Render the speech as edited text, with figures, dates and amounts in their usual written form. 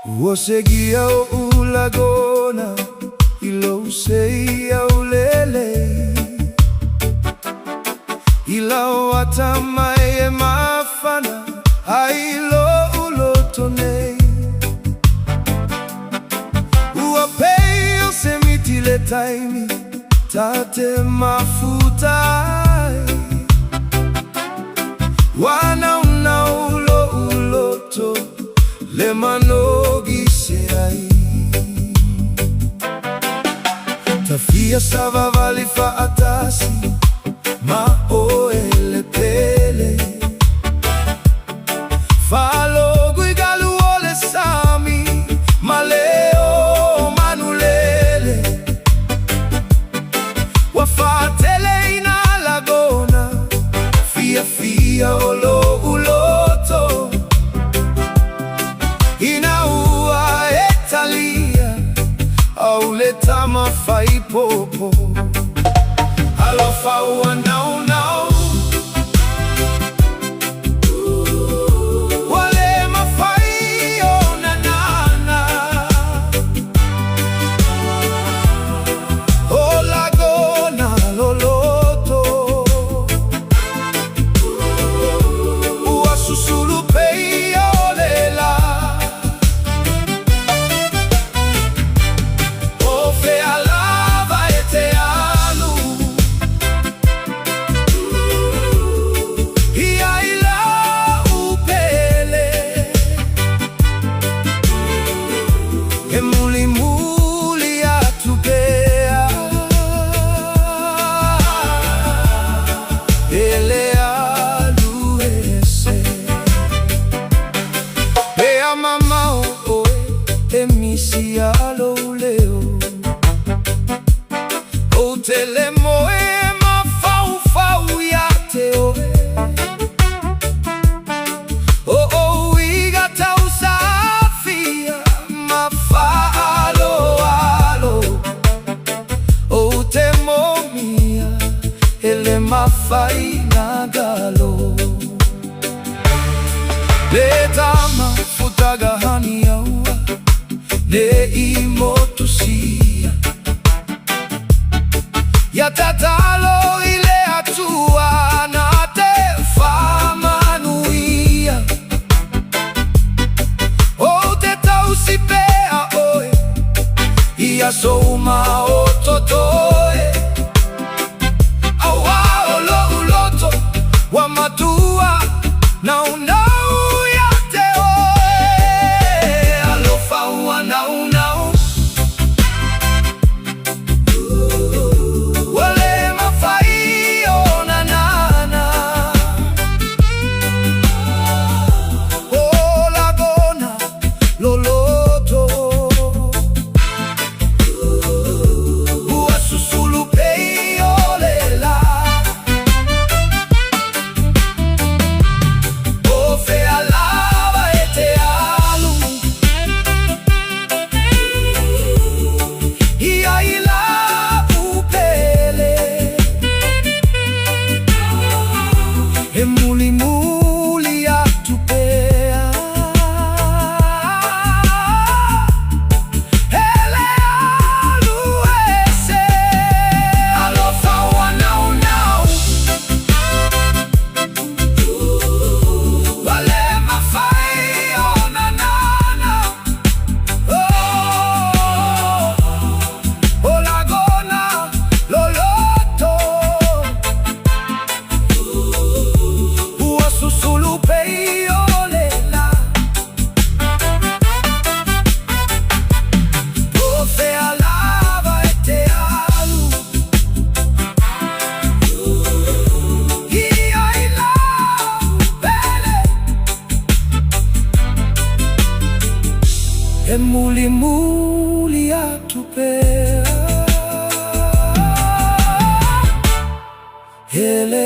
Wosegia o ulagona ilo seia ulele ila watamaye mafana ailo ulotone uapeyo semitile taimi tate mafuta Naunau lo uloto le manogi seai tafia sava valifa atasi ma oele pele falo guigalu ole sami maleo manulele wafatele ina lagona fia olo uloto inaua etalia auleta mafai popo Alofa wa Naunau wale mafai onanana olagona loloto uasusulu pei olela ofe alava ete alu iaila upele emulimuli atupea ele alu ese pea mama oe emisi alo leo o telemoe mafau yate oe o igata usafia mafalo alo o temomia ele mafai nagalo leta mafutaga hani yaua le imotusia yatatalo ile atua na te famanuia o te tausipea oe ia souma ototoe awa olo uloto wa matua Naunau yate oe Alofa wa Naunau wale mafai onanana olagona loloto uasusulu pei olela ofe alava ete alu iaila upele emulimuli atupea ele alu ese Alofa wa Naunau wale mafai onanana olagona loloto uasusulu pei olela ofe alava ete alu iaila upele emulimuli atupea ele